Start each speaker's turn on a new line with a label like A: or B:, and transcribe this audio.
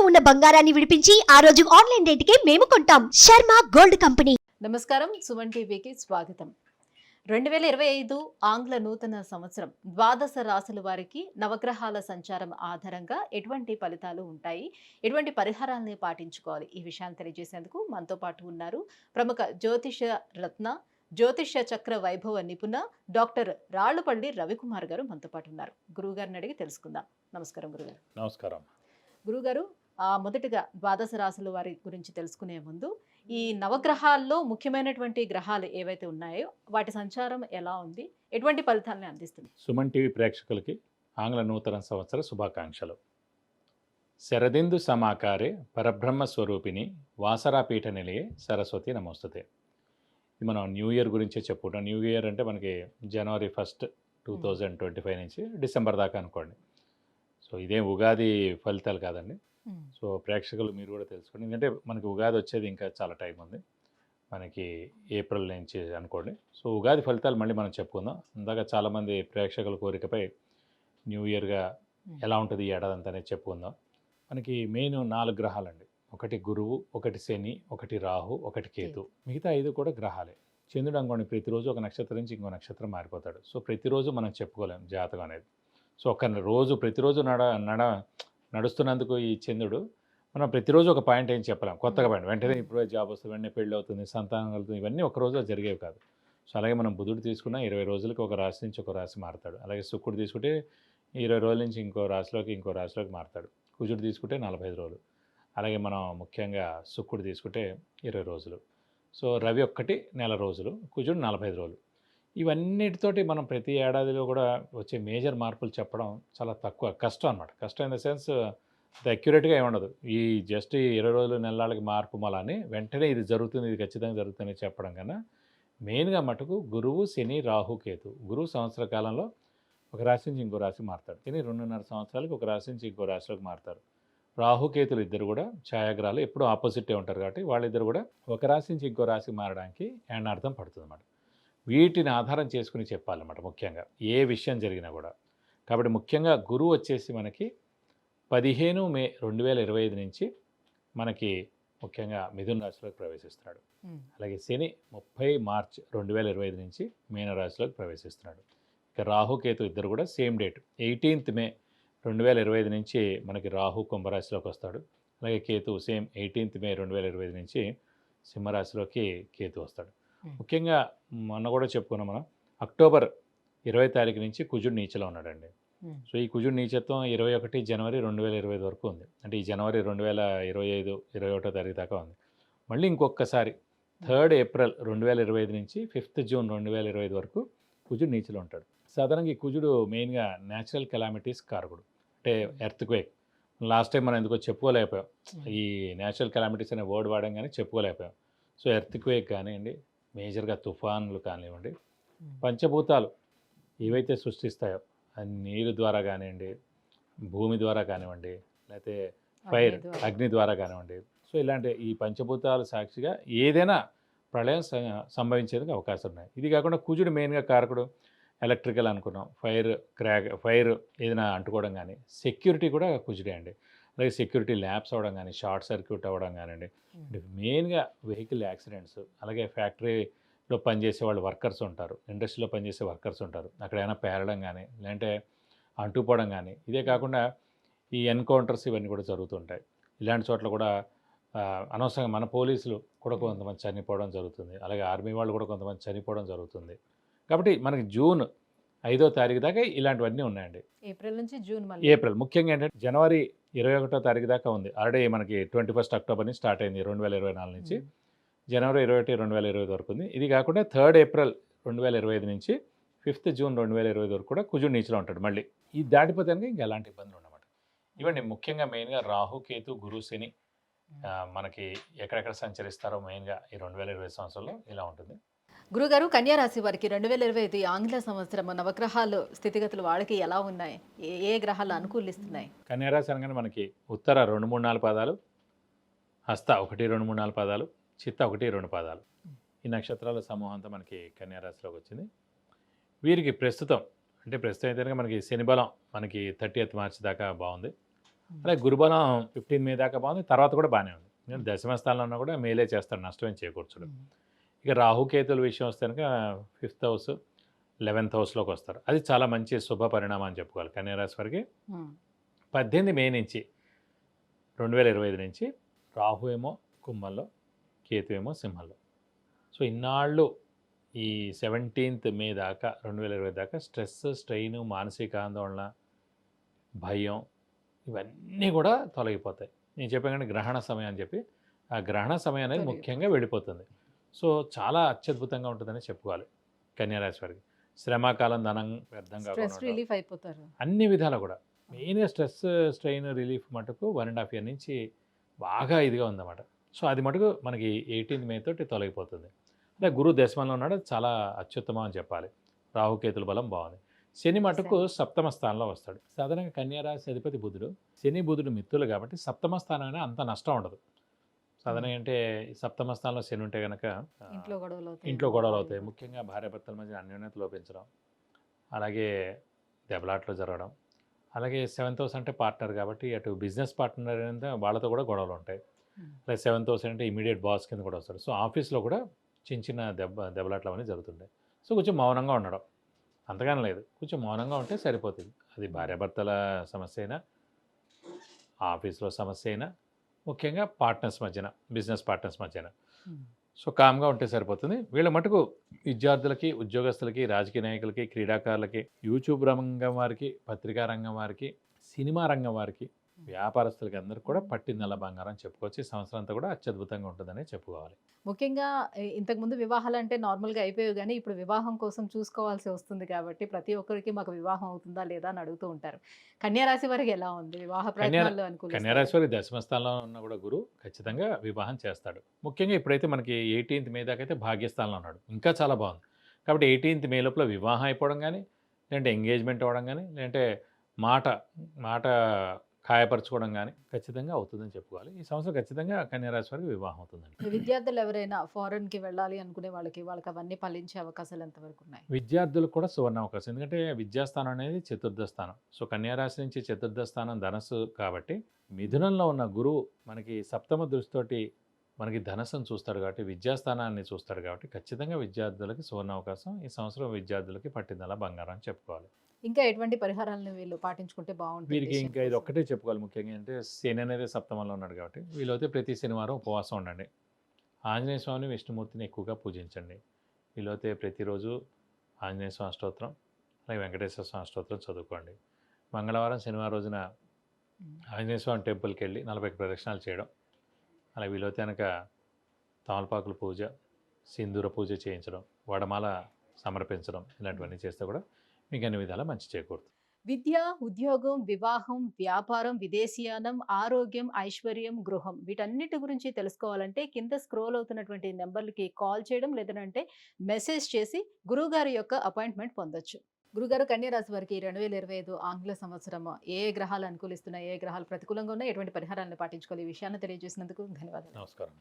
A: ఇంట్లో ఉన్న బంగారాన్ని విడిపించి ఆ రోజు ఆన్లైన్ రేటుకే మేము కొంటాం. Sharma gold company.
B: నమస్కారం, సుమన్ టీవీకి స్వాగతం. 2025 ఆంగ్ల నూతన సంవత్సరం ద్వాదశ రాశుల వారికి నవగ్రహాల సంచారం ఆధారంగా ఎటువంటి ఫలితాలు ఉంటాయి, ఎటువంటి పరిహారాలను పాటించుకోవాలి, ఈ విషయాన్ని తెలియజేసేందుకు మనతో పాటు ఉన్నారు ప్రముఖ జ్యోతిష రత్న, జ్యోతిష చక్ర వైభవ నిపుణ డాక్టర్ రాళ్లపల్లి రవికుమార్ గారు మనతో పాటు ఉన్నారు. గురువుగారిని అడిగి తెలుసుకుందాం. నమస్కారం గురుగారు.
C: నమస్కారం
B: గురుగారు, మొదటిగా ద్వాదశ రాశుల వారి గురించి తెలుసుకునే ముందు ఈ నవగ్రహాల్లో ముఖ్యమైనటువంటి గ్రహాలు ఏవైతే ఉన్నాయో వాటి సంచారం ఎలా ఉంది, ఎటువంటి ఫలితాలను అందిస్తుంది?
C: సుమన్ టీవీ ప్రేక్షకులకి ఆంగ్ల నూతన సంవత్సర శుభాకాంక్షలు. శరదిందు సమాకారే పరబ్రహ్మ స్వరూపిణి వాసరాపీఠ నిలయే సరస్వతి నమోస్తుతే. ఇది మనం న్యూ ఇయర్ గురించే చెప్పుకుంటాం. న్యూ ఇయర్ అంటే మనకి జనవరి 1, 2025 నుంచి డిసెంబర్ దాకా అనుకోండి. సో ఇదేం ఉగాది ఫలితాలు కాదండి. సో ప్రేక్షకులు మీరు కూడా తెలుసుకోండి, ఎందుకంటే మనకి ఉగాది వచ్చేది ఇంకా చాలా టైం ఉంది, మనకి ఏప్రిల్ నుంచి అనుకోండి. సో ఉగాది ఫలితాలు మళ్ళీ మనం చెప్పుకుందాం. ఇందాక చాలామంది ప్రేక్షకుల కోరికపై న్యూ ఇయర్గా ఎలా ఉంటుంది ఈ ఏడాది అంతా అనేది చెప్పుకుందాం. మనకి మెయిన్ 4 గ్రహాలండి. ఒకటి గురువు, ఒకటి శని, ఒకటి రాహు, ఒకటి కేతు. మిగతా 5 కూడా గ్రహాలే. చంద్రుడు అనుకోండి ప్రతిరోజు ఒక నక్షత్రం నుంచి ఇంకో నక్షత్రం మారిపోతాడు. సో ప్రతిరోజు మనం చెప్పుకోలేం జాతకం అనేది. సో ప్రతిరోజు నడుస్తున్నందుకు ఈ చంద్రుడు మనం ప్రతిరోజు ఒక పాయింట్ ఏం చెప్పలేం, కొత్తగా పాయింట్ వెంటనే ఇప్పుడు జాబ్ వస్తుంది, వెంటనే పెళ్ళి అవుతుంది, సంతానం కలుగుతుంది, ఇవన్నీ ఒక రోజులో జరిగేవి కాదు. సో అలాగే మనం బుధుడు తీసుకున్న 20 రోజులకి ఒక రాశి నుంచి ఒక రాశి మారుతాడు. అలాగే శుక్రుడు తీసుకుంటే 20 రోజుల నుంచి ఇంకో రాశిలోకి మారుతాడు. కుజుడు తీసుకుంటే 45 రోజులు. అలాగే మనం ముఖ్యంగా శుక్రుడు తీసుకుంటే 20 రోజులు. సో రవి ఒక్కటి నెల రోజులు, కుజుడు 45 రోజులు. ఇవన్నిటితోటి మనం ప్రతి ఏడాదిలో కూడా వచ్చే మేజర్ మార్పులు చెప్పడం చాలా తక్కువ, కష్టం అనమాట. కష్టం ఇన్ ద సెన్స్ అక్యురేట్గా ఏముండదు. ఈ జస్ట్ 20 రోజులు నెలలకి మార్పు మళ్ళీ వెంటనే ఇది జరుగుతుంది, ఇది ఖచ్చితంగా జరుగుతుంది చెప్పడం కన్నా మెయిన్గా మటుకు గురువు, శని, రాహు, కేతు. గురువు సంవత్సర కాలంలో ఒక రాశి నుంచి ఇంకో రాశి మారుతాడు. శని 2.5 సంవత్సరాలకి ఒక రాశి నుంచి ఇంకో రాశిలోకి మారుతారు. రాహుకేతులు ఇద్దరు కూడా ఛాయాగ్రహాలు, ఎప్పుడూ ఆపోజిటే ఉంటారు కాబట్టి వాళ్ళిద్దరు కూడా ఒక రాశి నుంచి ఇంకో రాశి మారడానికి అర్థం పడుతుంది అన్నమాట. వీటిని ఆధారం చేసుకుని చెప్పాలన్నమాట ముఖ్యంగా ఏ విషయం జరిగినా కూడా. కాబట్టి ముఖ్యంగా గురువు వచ్చేసి మనకి 15 మే 2025 నుంచి మనకి ముఖ్యంగా మిథున రాశిలోకి ప్రవేశిస్తున్నాడు. అలాగే శని 30 మార్చ్ 2025 నుంచి మీన రాశిలోకి ప్రవేశిస్తున్నాడు. ఇక రాహుకేతు ఇద్దరు కూడా సేమ్ డేట్ 18 మే 2025 నుంచి మనకి రాహు కుంభరాశిలోకి వస్తాడు. అలాగే కేతు సేమ్ 18 మే 2025 నుంచి సింహరాశిలోకి కేతు వస్తాడు. ముఖ్యంగా మొన్న కూడా చెప్పుకున్నాం మనం, అక్టోబర్ 20 తారీఖు నుంచి కుజుడు నీచలో ఉన్నాడండి. సో ఈ కుజుడు నీచత్వం 21 జనవరి 2025 వరకు ఉంది. అంటే ఈ జనవరి 2025 21 తారీఖు దాకా ఉంది. మళ్ళీ ఇంకొకసారి 3 ఏప్రిల్ 2025 నుంచి 5 జూన్ 2025 వరకు కుజుడు నీచలో ఉంటాడు. సాధారణంగా ఈ కుజుడు మెయిన్గా న్యాచురల్ కెలామిటీస్ కారకుడు, అంటే ఎర్త్క్వేక్. లాస్ట్ టైం మనం ఎందుకో చెప్పుకోలేకపోయాం, ఈ న్యాచురల్ కెలామిటీస్ అనే వర్డ్ వాడడం కానీ చెప్పుకోలేకపోయాం. సో ఎర్త్క్వేక్ కానివ్వండి, మేజర్గా తుఫాన్లు కానివ్వండి, పంచభూతాలు ఏవైతే సృష్టిస్తాయో నీరు ద్వారా కానివ్వండి, భూమి ద్వారా కానివ్వండి, లేకపోతే ఫైర్ అగ్ని ద్వారా కానివ్వండి, సో ఇలాంటి ఈ పంచభూతాలు సాక్షిగా ఏదైనా ప్రళయం సంభవించేందుకు అవకాశం ఉన్నాయి. ఇది కాకుండా కుజుడు మెయిన్గా కారకుడు ఎలక్ట్రికల్ అనుకున్నాం, ఫైర్ ఏదైనా అంటుకోవడం కానీ, సెక్యూరిటీ కూడా కుజుడే అండి. అలాగే సెక్యూరిటీ ల్యాబ్స్ అవ్వడం కానీ, షార్ట్ సర్క్యూట్ అవ్వడం కానివ్వండి, మెయిన్గా వెహికల్ యాక్సిడెంట్స్, అలాగే ఫ్యాక్టరీలో పనిచేసే వాళ్ళు వర్కర్స్ ఉంటారు, ఇండస్ట్రీలో పనిచేసే వర్కర్స్ ఉంటారు, అక్కడైనా పేరడం కానీ లేదంటే అంటుపోవడం కానీ. ఇదే కాకుండా ఈ ఎన్కౌంటర్స్ ఇవన్నీ కూడా జరుగుతుంటాయి. ఇలాంటి చోట్ల కూడా అనవసరంగా మన పోలీసులు కూడా కొంతమంది చనిపోవడం జరుగుతుంది, అలాగే ఆర్మీ వాళ్ళు కూడా కొంతమంది చనిపోవడం జరుగుతుంది. కాబట్టి మనకి జూన్ 5వ తారీఖు దాకా ఇలాంటివన్నీ ఉన్నాయండి.
B: ఏప్రిల్ నుంచి జూన్,
C: ఏప్రిల్ ముఖ్యంగా ఏంటంటే జనవరి 21వ తారీఖు దాకా ఉంది. ఆల్రెడీ మనకి 21 అక్టోబర్ నుంచి స్టార్ట్ అయింది 2024 నుంచి జనవరి 21, 2025 వరకు ఉంది. ఇది కాకుండా 3 ఏప్రిల్ 2025 నుంచి 5 జూన్ 2025 వరకు కూడా కుజుడు నీచలో ఉంటాడు. మళ్ళీ ఈ దాటిపోతే ఇంకా ఎలాంటి ఇబ్బందులు ఉన్నమాట. ఇవ్వండి ముఖ్యంగా మెయిన్గా రాహు, కేతు, గురు, శని మనకి ఎక్కడెక్కడ సంచరిస్తారో మెయిన్గా ఈ 2025 సంవత్సరంలో ఇలా ఉంటుంది.
B: గురుగారు, కన్యా రాశి వారికి 2025 ఆంగ్ల సంవత్సరం నవగ్రహాలు స్థితిగతులు వాళ్ళకి ఎలా ఉన్నాయి, ఏ గ్రహాలు అనుకూలిస్తున్నాయి?
C: కన్యా రాశి అనగానే మనకి ఉత్తర 2, 3, 4 పాదాలు, హస్త 1, 2, 3, 4 పాదాలు, చిత్త 1, 2 పాదాలు, ఈ నక్షత్రాల సమూహం అంతా మనకి కన్యా రాశిలోకి వచ్చింది. వీరికి ప్రస్తుతం అయితే మనకి శని బలం మనకి 30th మార్చి దాకా బాగుంది. అలాగే గురుబలం 15 మే దాకా బాగుంది, తర్వాత కూడా బాగానే ఉంది. నేను దశమ స్థానంలో ఉన్నా కూడా మేలే చేస్తాడు, నష్టమేం చేకూర్చడు. ఇక రాహుకేతుల విషయం వస్తే కనుక 5th హౌస్ 11th హౌస్లోకి వస్తారు. అది చాలా మంచి శుభ పరిణామం అని చెప్పుకోవాలి కన్యా రాశి వారికి. 18 మే నుంచి 2025 నుంచి రాహు ఏమో కుంభంలో, కేతు ఏమో సింహంలో. సో ఇన్నాళ్ళు ఈ 17th మే దాకా 2020 దాకా స్ట్రెస్, స్ట్రెయిన్, మానసిక ఆందోళన, భయం ఇవన్నీ కూడా తొలగిపోతాయి. నేను చెప్పాను కానీ గ్రహణ సమయం అని చెప్పి, ఆ గ్రహణ సమయం అనేది ముఖ్యంగా వెళ్ళిపోతుంది. సో చాలా అత్యద్భుతంగా ఉంటుందని చెప్పుకోవాలి కన్యారాశి వారికి. శ్రమకాలం ధనం వ్యర్థంగా
B: రిలీఫ్ అయిపోతారు
C: అన్ని విధాలు కూడా. మెయిన్గా స్ట్రెస్, స్ట్రెయిన్ రిలీఫ్ మటుకు 1.5 year నుంచి బాగా ఇదిగా ఉందన్నమాట. సో అది మటుకు మనకి 18th మే తోటి తొలగిపోతుంది. అంటే గురు దశమంలో ఉన్నాడు, చాలా అత్యుత్తమం అని చెప్పాలి. రాహుకేతుల బలం బాగుంది. శని మటుకు సప్తమ స్థానంలో వస్తాడు. సాధారణంగా కన్యారాశి అధిపతి బుధుడు, శని బుధుడు మిత్రులు కాబట్టి సప్తమ స్థానం అయినా అంత నష్టం ఉండదు. సాధారణంగా అంటే సప్తమ స్థానంలో శని ఉంటే కనుక ఇంట్లో గొడవలు అవుతాయి. ముఖ్యంగా భార్యాభర్తల మధ్య అన్యోన్యత లోపించడం, అలాగే దెబ్బలాట్లు జరగడం. అలాగే 7th హౌస్ అంటే పార్ట్నర్ కాబట్టి అటు బిజినెస్ పార్ట్నర్ అయితే వాళ్ళతో కూడా గొడవలు ఉంటాయి. అలాగే 7th హౌస్ అంటే ఇమీడియట్ బాస్ కింద కూడా వస్తాడు. సో ఆఫీస్లో కూడా చిన్న చిన్న దెబ్బలాట్లు అవన్నీ జరుగుతుంటాయి. సో కొంచెం మౌనంగా ఉండడం, అంతగానే లేదు, కొంచెం మౌనంగా ఉంటే సరిపోతుంది. అది భార్యాభర్తల సమస్య అయినా, ఆఫీస్లో సమస్య అయినా, ముఖ్యంగా పార్ట్నర్స్ మధ్యన, బిజినెస్ పార్ట్నర్స్ మధ్యన. సో కామ్గా ఉంటే సరిపోతుంది. వీళ్ళ మటుకు విద్యార్థులకి, ఉద్యోగస్తులకి, రాజకీయ నాయకులకి, క్రీడాకారులకి, యూట్యూబ్ రంగం వారికి, పత్రికా రంగం వారికి, సినిమా రంగం వారికి, వ్యాపారస్తులకి అందరికీ కూడా పట్టిందల్లా బంగారం చెప్పుకోవచ్చు. ఈ సంవత్సరం అంతా కూడా అత్యద్భుతంగా ఉంటుందని చెప్పుకోవాలి.
B: ముఖ్యంగా ఇంతకుముందు వివాహాలు అంటే నార్మల్గా అయిపోయాయి, కానీ ఇప్పుడు వివాహం కోసం చూసుకోవాల్సి వస్తుంది కాబట్టి ప్రతి ఒక్కరికి మాకు వివాహం అవుతుందా లేదా అని అడుగుతూ ఉంటారు. కన్యా రాశి వారికి ఎలా ఉంది వివాహ ప్రయత్నాల్లో?
C: కన్యా రాశి వారికి దశమ స్థానంలో ఉన్న కూడా గురువు ఖచ్చితంగా వివాహం చేస్తాడు. ముఖ్యంగా ఇప్పుడైతే మనకి 18th మే దాకా అయితే భాగ్యస్థానంలో ఉన్నాడు, ఇంకా చాలా బాగుంది. కాబట్టి 18th మే లోపల వివాహం అయిపోవడం కానీ, లేదంటే ఎంగేజ్మెంట్ అవ్వడం కానీ, లేదంటే మాట ఖాయపరచుకోవడం కానీ ఖచ్చితంగా అవుతుందని చెప్పుకోవాలి. ఈ సంవత్సరం ఖచ్చితంగా కన్యా రాశి వారికి వివాహం అవుతుందండి.
B: విద్యార్థులు ఎవరైనా ఫారెన్కి వెళ్ళాలి అనుకునే వాళ్ళకి అవన్నీ ఫలించే అవకాశాలు ఎంతవరకు ఉన్నాయి?
C: విద్యార్థులకు కూడా సువర్ణ అవకాశం. ఎందుకంటే విద్యాస్థానం అనేది చతుర్థ స్థానం. సో కన్యా రాశి నుంచి చతుర్థ స్థానం ధనస్సు కాబట్టి, మిథునంలో ఉన్న గురువు మనకి సప్తమ దృష్టితోటి మనకి ధనస్సును చూస్తాడు కాబట్టి, విద్యాస్థానాన్ని చూస్తాడు కాబట్టి ఖచ్చితంగా విద్యార్థులకి సువర్ణ అవకాశం. ఈ సంవత్సరం విద్యార్థులకి పట్టిందల్లా బంగారం అని చెప్పుకోవాలి.
B: ఇంకా ఎటువంటి పరిహారాలను వీళ్ళు పాటించుకుంటే బాగుంటుంది?
C: వీరికి ఇంకా ఇది ఒక్కటే చెప్పుకోవాలి ముఖ్యంగా, అంటే శని అనేది సప్తమంలో ఉన్నాడు కాబట్టి వీళ్ళైతే ప్రతి శనివారం ఉపవాసం ఉండండి. ఆంజనేయ స్వామిని, విష్ణుమూర్తిని ఎక్కువగా పూజించండి. వీళ్ళైతే ప్రతిరోజు ఆంజనేయ స్వామి స్తోత్రం, అలాగే వెంకటేశ్వర స్వామి స్తోత్రం చదువుకోండి. మంగళవారం, శనివారం రోజున ఆంజనేయ స్వామి టెంపుల్కి వెళ్ళి 40 ప్రదక్షిణాలు చేయడం, అలాగే వీళ్ళైతే కనుక తమలపాకుల పూజ, సింధూర పూజ చేయించడం, వడమాల సమర్పించడం, ఇలాంటివన్నీ చేస్తే కూడా మీకు అన్ని విధాలా మంచి చేకూరుతుంది.
B: విద్య, ఉద్యోగం, వివాహం, వ్యాపారం, విదేశీయానం, ఆరోగ్యం, ఐశ్వర్యం, గృహం వీటన్నిటి గురించి తెలుసుకోవాలంటే కింద స్క్రోల్ అవుతున్నటువంటి నెంబర్లకి కాల్ చేయడం, లేదంటే మెసేజ్ చేసి గురువుగారి యొక్క అపాయింట్మెంట్ పొందొచ్చు. గురుగారు, కన్యా రాశి వారికి 2025 ఆంగ్ల సంవత్సరం ఏ గ్రహాలు అనుకూలిస్తున్నాయి, ఏ గ్రహాలు ప్రతికూలంగా ఉన్నాయి, ఎటువంటి పరిహారాలను పాటించుకోవాలి, ఈ విషయాన్ని తెలియజేసినందుకు ధన్యవాదాలు.
C: నమస్కారం.